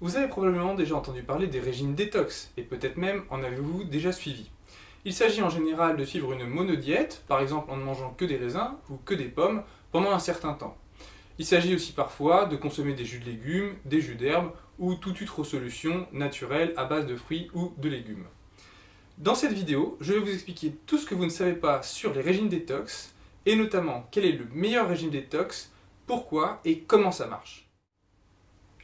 Vous avez probablement déjà entendu parler des régimes détox, et peut-être même en avez-vous déjà suivi. Il s'agit en général de suivre une monodiète, par exemple en ne mangeant que des raisins ou que des pommes, pendant un certain temps. Il s'agit aussi parfois de consommer des jus de légumes, des jus d'herbes ou toute autre solution naturelle à base de fruits ou de légumes. Dans cette vidéo, je vais vous expliquer tout ce que vous ne savez pas sur les régimes détox, et notamment quel est le meilleur régime détox, pourquoi et comment ça marche.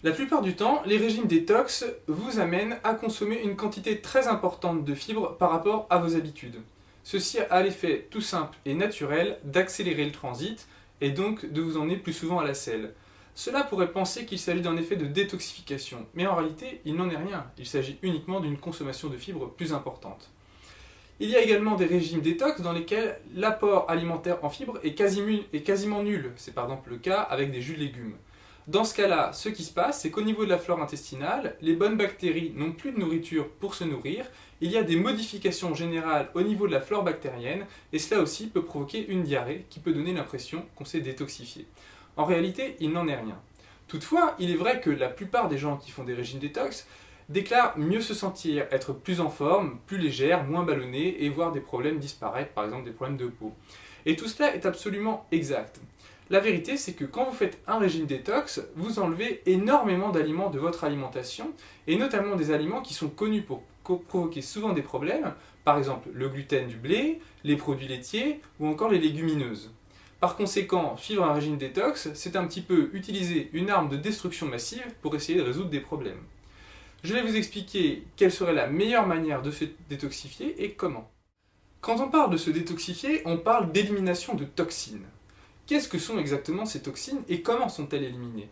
La plupart du temps, les régimes détox vous amènent à consommer une quantité très importante de fibres par rapport à vos habitudes. Ceci a l'effet tout simple et naturel d'accélérer le transit et donc de vous emmener plus souvent à la selle. Cela pourrait penser qu'il s'agit d'un effet de détoxification, mais en réalité, il n'en est rien. Il s'agit uniquement d'une consommation de fibres plus importante. Il y a également des régimes détox dans lesquels l'apport alimentaire en fibres est quasiment nul. C'est par exemple le cas avec des jus de légumes. Dans ce cas-là, ce qui se passe, c'est qu'au niveau de la flore intestinale, les bonnes bactéries n'ont plus de nourriture pour se nourrir, il y a des modifications générales au niveau de la flore bactérienne, et cela aussi peut provoquer une diarrhée qui peut donner l'impression qu'on s'est détoxifié. En réalité, il n'en est rien. Toutefois, il est vrai que la plupart des gens qui font des régimes détox déclarent mieux se sentir, être plus en forme, plus légère, moins ballonnée, et voir des problèmes disparaître, par exemple des problèmes de peau. Et tout cela est absolument exact. La vérité, c'est que quand vous faites un régime détox, vous enlevez énormément d'aliments de votre alimentation, et notamment des aliments qui sont connus pour provoquer souvent des problèmes, par exemple le gluten du blé, les produits laitiers ou encore les légumineuses. Par conséquent, suivre un régime détox, c'est un petit peu utiliser une arme de destruction massive pour essayer de résoudre des problèmes. Je vais vous expliquer quelle serait la meilleure manière de se détoxifier et comment. Quand on parle de se détoxifier, on parle d'élimination de toxines. Qu'est-ce que sont exactement ces toxines et comment sont-elles éliminées?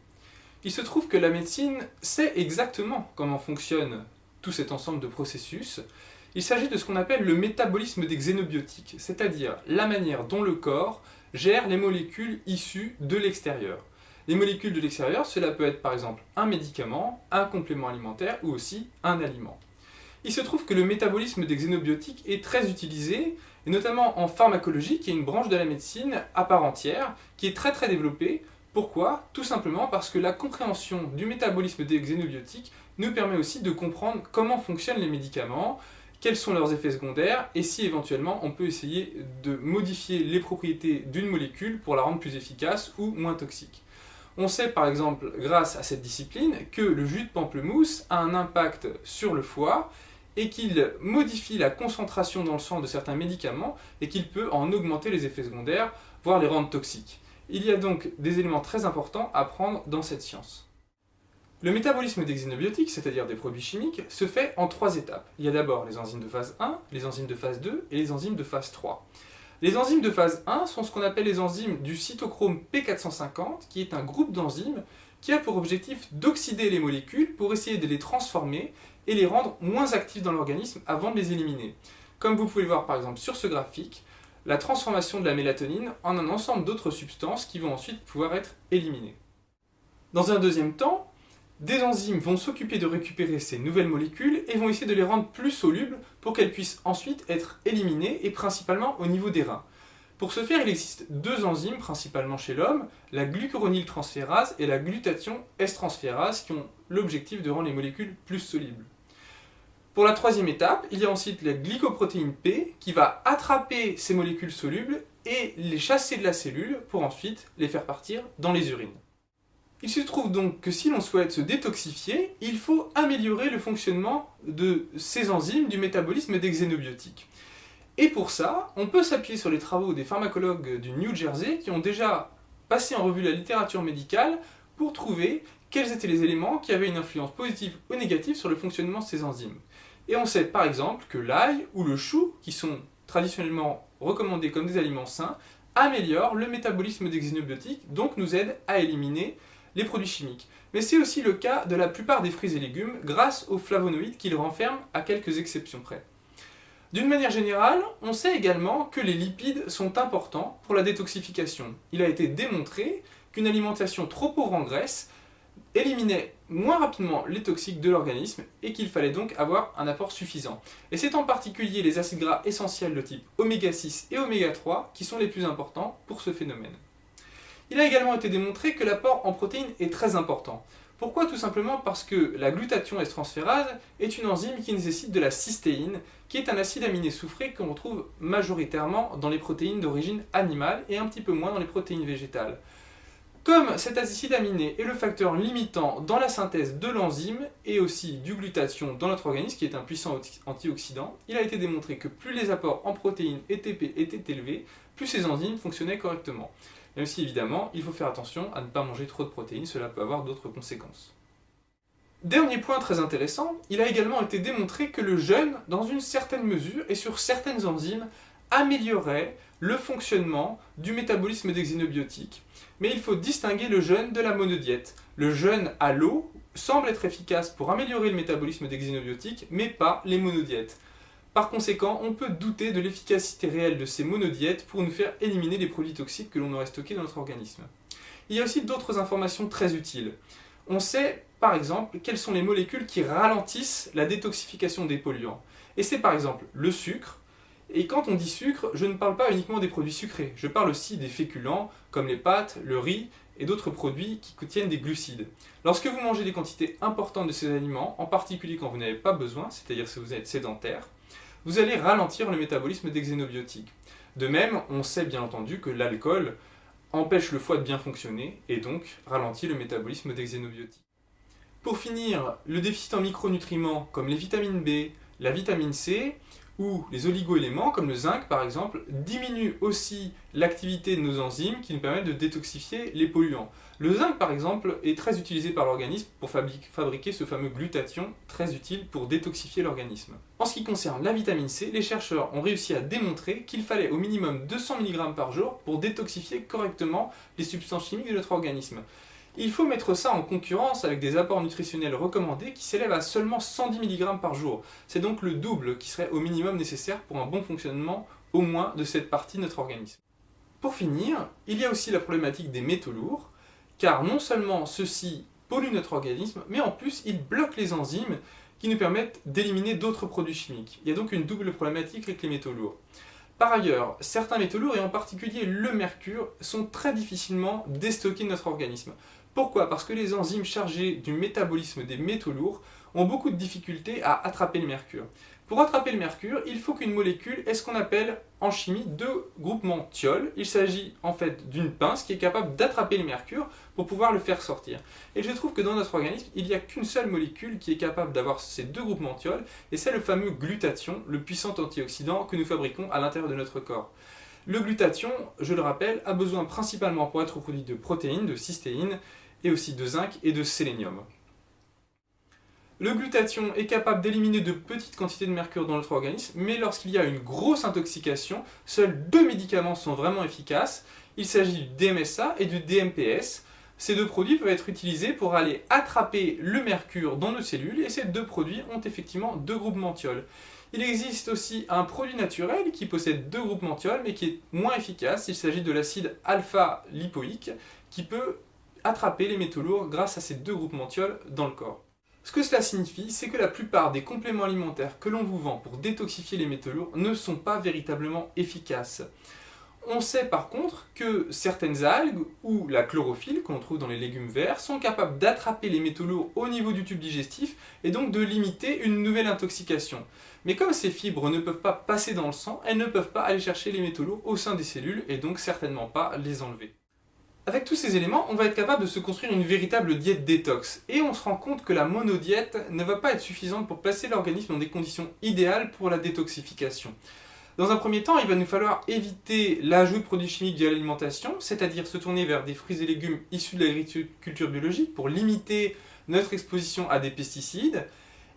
Il se trouve que la médecine sait exactement comment fonctionne tout cet ensemble de processus. Il s'agit de ce qu'on appelle le métabolisme des xénobiotiques, c'est-à-dire la manière dont le corps gère les molécules issues de l'extérieur. Les molécules de l'extérieur, cela peut être par exemple un médicament, un complément alimentaire ou aussi un aliment. Il se trouve que le métabolisme des xénobiotiques est très utilisé, et notamment en pharmacologie, qui est une branche de la médecine à part entière, qui est très développée. Pourquoi? Tout simplement parce que la compréhension du métabolisme des xénobiotiques nous permet aussi de comprendre comment fonctionnent les médicaments, quels sont leurs effets secondaires, et si éventuellement on peut essayer de modifier les propriétés d'une molécule pour la rendre plus efficace ou moins toxique. On sait par exemple, grâce à cette discipline, que le jus de pamplemousse a un impact sur le foie, et qu'il modifie la concentration dans le sang de certains médicaments et qu'il peut en augmenter les effets secondaires, voire les rendre toxiques. Il y a donc des éléments très importants à prendre dans cette science. Le métabolisme des xénobiotiques, c'est-à-dire des produits chimiques, se fait en 3 étapes. Il y a d'abord les enzymes de phase 1, les enzymes de phase 2 et les enzymes de phase 3. Les enzymes de phase 1 sont ce qu'on appelle les enzymes du cytochrome P450, qui est un groupe d'enzymes qui a pour objectif d'oxyder les molécules pour essayer de les transformer et les rendre moins actifs dans l'organisme avant de les éliminer. Comme vous pouvez le voir par exemple sur ce graphique, la transformation de la mélatonine en un ensemble d'autres substances qui vont ensuite pouvoir être éliminées. Dans un deuxième temps, des enzymes vont s'occuper de récupérer ces nouvelles molécules et vont essayer de les rendre plus solubles pour qu'elles puissent ensuite être éliminées et principalement au niveau des reins. Pour ce faire, il existe 2 enzymes principalement chez l'homme, la glucuronyltransférase et la glutathion S-transférase qui ont l'objectif de rendre les molécules plus solubles. Pour la 3e étape, il y a ensuite la glycoprotéine P qui va attraper ces molécules solubles et les chasser de la cellule pour ensuite les faire partir dans les urines. Il se trouve donc que si l'on souhaite se détoxifier, il faut améliorer le fonctionnement de ces enzymes du métabolisme des xénobiotiques. Et pour ça, on peut s'appuyer sur les travaux des pharmacologues du New Jersey qui ont déjà passé en revue la littérature médicale pour trouver quels étaient les éléments qui avaient une influence positive ou négative sur le fonctionnement de ces enzymes. Et on sait par exemple que l'ail ou le chou, qui sont traditionnellement recommandés comme des aliments sains, améliorent le métabolisme des xénobiotiques, donc nous aident à éliminer les produits chimiques. Mais c'est aussi le cas de la plupart des fruits et légumes grâce aux flavonoïdes qu'ils renferment à quelques exceptions près. D'une manière générale, on sait également que les lipides sont importants pour la détoxification. Il a été démontré qu'une alimentation trop pauvre en graisse éliminait moins rapidement les toxiques de l'organisme et qu'il fallait donc avoir un apport suffisant. Et c'est en particulier les acides gras essentiels de type oméga 6 et oméga 3 qui sont les plus importants pour ce phénomène. Il a également été démontré que l'apport en protéines est très important. Pourquoi? Tout simplement parce que la glutathion S-transférase est une enzyme qui nécessite de la cystéine, qui est un acide aminé soufré qu'on retrouve majoritairement dans les protéines d'origine animale et un petit peu moins dans les protéines végétales. Comme cet acide aminé est le facteur limitant dans la synthèse de l'enzyme et aussi du glutathion dans notre organisme, qui est un puissant antioxydant, il a été démontré que plus les apports en protéines ATP étaient élevés, plus ces enzymes fonctionnaient correctement. Même si évidemment, il faut faire attention à ne pas manger trop de protéines, cela peut avoir d'autres conséquences. Dernier point très intéressant, il a également été démontré que le jeûne, dans une certaine mesure et sur certaines enzymes, améliorait le fonctionnement du métabolisme des xénobiotiques. Mais il faut distinguer le jeûne de la monodiète. Le jeûne à l'eau semble être efficace pour améliorer le métabolisme des xénobiotiques, mais pas les monodiètes. Par conséquent, on peut douter de l'efficacité réelle de ces monodiètes pour nous faire éliminer les produits toxiques que l'on aurait stockés dans notre organisme. Il y a aussi d'autres informations très utiles. On sait, par exemple, quelles sont les molécules qui ralentissent la détoxification des polluants. Et c'est par exemple le sucre. Et quand on dit sucre, je ne parle pas uniquement des produits sucrés, je parle aussi des féculents, comme les pâtes, le riz et d'autres produits qui contiennent des glucides. Lorsque vous mangez des quantités importantes de ces aliments, en particulier quand vous n'avez pas besoin, c'est-à-dire si vous êtes sédentaire, vous allez ralentir le métabolisme des xénobiotiques. De même, on sait bien entendu que l'alcool empêche le foie de bien fonctionner et donc ralentit le métabolisme des xénobiotiques. Pour finir, le déficit en micronutriments comme les vitamines B, la vitamine C ou les oligoéléments comme le zinc par exemple diminuent aussi l'activité de nos enzymes qui nous permettent de détoxifier les polluants. Le zinc par exemple est très utilisé par l'organisme pour fabriquer ce fameux glutathion très utile pour détoxifier l'organisme. En ce qui concerne la vitamine C, les chercheurs ont réussi à démontrer qu'il fallait au minimum 200 mg par jour pour détoxifier correctement les substances chimiques de notre organisme. Il faut mettre ça en concurrence avec des apports nutritionnels recommandés qui s'élèvent à seulement 110 mg par jour. C'est donc le double qui serait au minimum nécessaire pour un bon fonctionnement au moins de cette partie de notre organisme. Pour finir, il y a aussi la problématique des métaux lourds, car non seulement ceux-ci polluent notre organisme, mais en plus ils bloquent les enzymes qui nous permettent d'éliminer d'autres produits chimiques. Il y a donc une double problématique avec les métaux lourds. Par ailleurs, certains métaux lourds, et en particulier le mercure, sont très difficilement déstockés de notre organisme. Pourquoi? Parce que les enzymes chargées du métabolisme des métaux lourds ont beaucoup de difficultés à attraper le mercure. Pour attraper le mercure, il faut qu'une molécule ait ce qu'on appelle en chimie deux groupements thiol. Il s'agit en fait d'une pince qui est capable d'attraper le mercure pour pouvoir le faire sortir. Et je trouve que dans notre organisme, il n'y a qu'une seule molécule qui est capable d'avoir ces deux groupements thiol, et c'est le fameux glutathion, le puissant antioxydant que nous fabriquons à l'intérieur de notre corps. Le glutathion, je le rappelle, a besoin principalement pour être produit de protéines, de cystéine, et aussi de zinc et de sélénium. Le glutathion est capable d'éliminer de petites quantités de mercure dans notre organisme, mais lorsqu'il y a une grosse intoxication, seuls deux médicaments sont vraiment efficaces. Il s'agit du DMSA et du DMPS. Ces deux produits peuvent être utilisés pour aller attraper le mercure dans nos cellules, et ces deux produits ont effectivement deux groupements thiol. Il existe aussi un produit naturel qui possède deux groupements thiol, mais qui est moins efficace. Il s'agit de l'acide alpha-lipoïque, qui peut attraper les métaux lourds grâce à ces deux groupements thiol dans le corps. Ce que cela signifie, c'est que la plupart des compléments alimentaires que l'on vous vend pour détoxifier les métaux lourds ne sont pas véritablement efficaces. On sait par contre que certaines algues ou la chlorophylle qu'on trouve dans les légumes verts sont capables d'attraper les métaux lourds au niveau du tube digestif et donc de limiter une nouvelle intoxication. Mais comme ces fibres ne peuvent pas passer dans le sang, elles ne peuvent pas aller chercher les métaux lourds au sein des cellules et donc certainement pas les enlever. Avec tous ces éléments, on va être capable de se construire une véritable diète détox. Et on se rend compte que la monodiète ne va pas être suffisante pour placer l'organisme dans des conditions idéales pour la détoxification. Dans un premier temps, il va nous falloir éviter l'ajout de produits chimiques via l'alimentation, c'est-à-dire se tourner vers des fruits et légumes issus de l'agriculture biologique pour limiter notre exposition à des pesticides.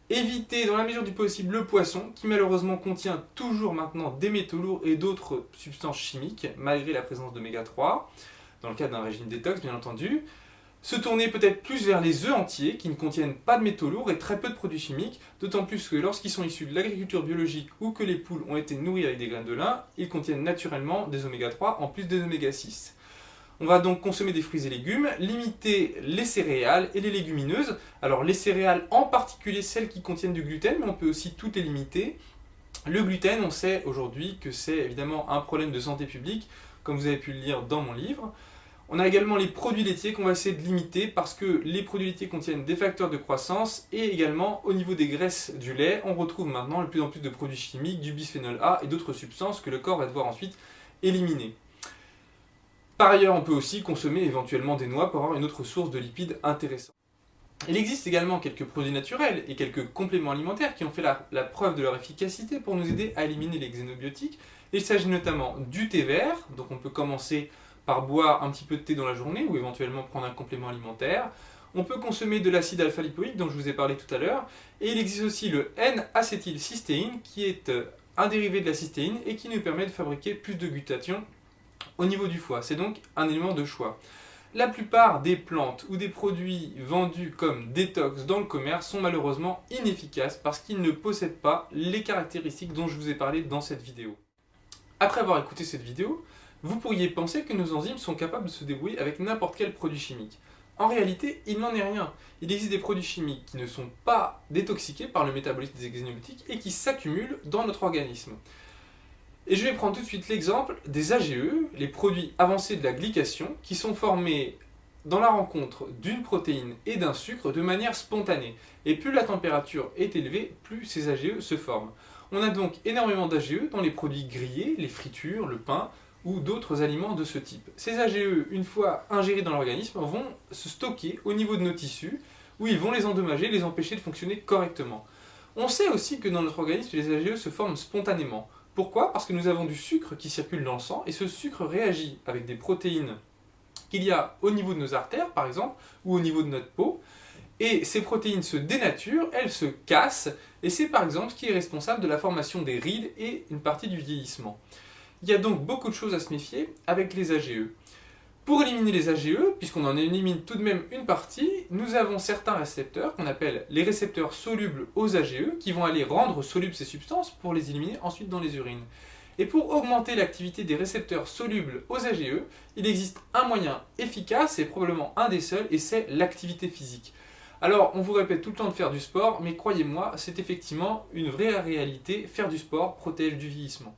Éviter dans la mesure du possible le poisson, qui malheureusement contient toujours maintenant des métaux lourds et d'autres substances chimiques, malgré la présence d'oméga 3. Dans le cadre d'un régime détox bien entendu, se tourner peut-être plus vers les œufs entiers qui ne contiennent pas de métaux lourds et très peu de produits chimiques, d'autant plus que lorsqu'ils sont issus de l'agriculture biologique ou que les poules ont été nourries avec des graines de lin, ils contiennent naturellement des oméga 3 en plus des oméga 6. On va donc consommer des fruits et légumes, limiter les céréales et les légumineuses. Alors les céréales, en particulier celles qui contiennent du gluten, mais on peut aussi toutes les limiter. Le gluten, on sait aujourd'hui que c'est évidemment un problème de santé publique, comme vous avez pu le lire dans mon livre. On a également les produits laitiers qu'on va essayer de limiter parce que les produits laitiers contiennent des facteurs de croissance et également au niveau des graisses du lait, on retrouve maintenant de plus en plus de produits chimiques, du bisphénol A et d'autres substances que le corps va devoir ensuite éliminer. Par ailleurs, on peut aussi consommer éventuellement des noix pour avoir une autre source de lipides intéressante. Il existe également quelques produits naturels et quelques compléments alimentaires qui ont fait la preuve de leur efficacité pour nous aider à éliminer les xénobiotiques. Il s'agit notamment du thé vert, donc on peut commencer par boire un petit peu de thé dans la journée ou éventuellement prendre un complément alimentaire. On peut consommer de l'acide alpha-lipoïque dont je vous ai parlé tout à l'heure. Et il existe aussi le N-acétylcystéine qui est un dérivé de la cystéine et qui nous permet de fabriquer plus de glutathion au niveau du foie. C'est donc un élément de choix. La plupart des plantes ou des produits vendus comme détox dans le commerce sont malheureusement inefficaces parce qu'ils ne possèdent pas les caractéristiques dont je vous ai parlé dans cette vidéo. Après avoir écouté cette vidéo, vous pourriez penser que nos enzymes sont capables de se débrouiller avec n'importe quel produit chimique. En réalité, il n'en est rien. Il existe des produits chimiques qui ne sont pas détoxiqués par le métabolisme des xénobiotiques et qui s'accumulent dans notre organisme. Et je vais prendre tout de suite l'exemple des AGE, les produits avancés de la glycation, qui sont formés dans la rencontre d'une protéine et d'un sucre de manière spontanée. Et plus la température est élevée, plus ces AGE se forment. On a donc énormément d'AGE dans les produits grillés, les fritures, le pain, ou d'autres aliments de ce type. Ces AGE, une fois ingérés dans l'organisme, vont se stocker au niveau de nos tissus, où ils vont les endommager, les empêcher de fonctionner correctement. On sait aussi que dans notre organisme, les AGE se forment spontanément. Pourquoi ? Parce que nous avons du sucre qui circule dans le sang, et ce sucre réagit avec des protéines qu'il y a au niveau de nos artères, par exemple, ou au niveau de notre peau, et ces protéines se dénaturent, elles se cassent, et c'est par exemple ce qui est responsable de la formation des rides et une partie du vieillissement. Il y a donc beaucoup de choses à se méfier avec les AGE. Pour éliminer les AGE, puisqu'on en élimine tout de même une partie, nous avons certains récepteurs qu'on appelle les récepteurs solubles aux AGE qui vont aller rendre solubles ces substances pour les éliminer ensuite dans les urines. Et pour augmenter l'activité des récepteurs solubles aux AGE, il existe un moyen efficace et probablement un des seuls, et c'est l'activité physique. Alors, on vous répète tout le temps de faire du sport, mais croyez-moi, c'est effectivement une vraie réalité, faire du sport protège du vieillissement.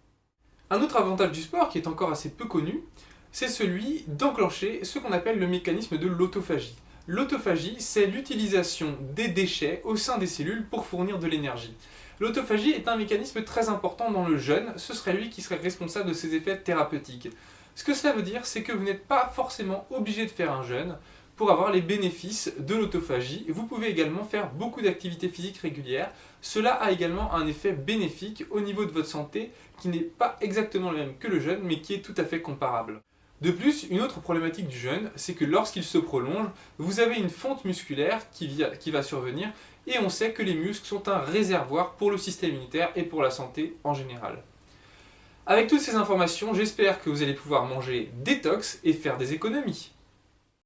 Un autre avantage du sport, qui est encore assez peu connu, c'est celui d'enclencher ce qu'on appelle le mécanisme de l'autophagie. L'autophagie, c'est l'utilisation des déchets au sein des cellules pour fournir de l'énergie. L'autophagie est un mécanisme très important dans le jeûne, ce serait lui qui serait responsable de ses effets thérapeutiques. Ce que cela veut dire, c'est que vous n'êtes pas forcément obligé de faire un jeûne pour avoir les bénéfices de l'autophagie. Vous pouvez également faire beaucoup d'activités physiques régulières. Cela a également un effet bénéfique au niveau de votre santé qui n'est pas exactement le même que le jeûne, mais qui est tout à fait comparable. De plus, une autre problématique du jeûne, c'est que lorsqu'il se prolonge, vous avez une fonte musculaire qui va survenir, et on sait que les muscles sont un réservoir pour le système immunitaire et pour la santé en général. Avec toutes ces informations, j'espère que vous allez pouvoir manger détox et faire des économies.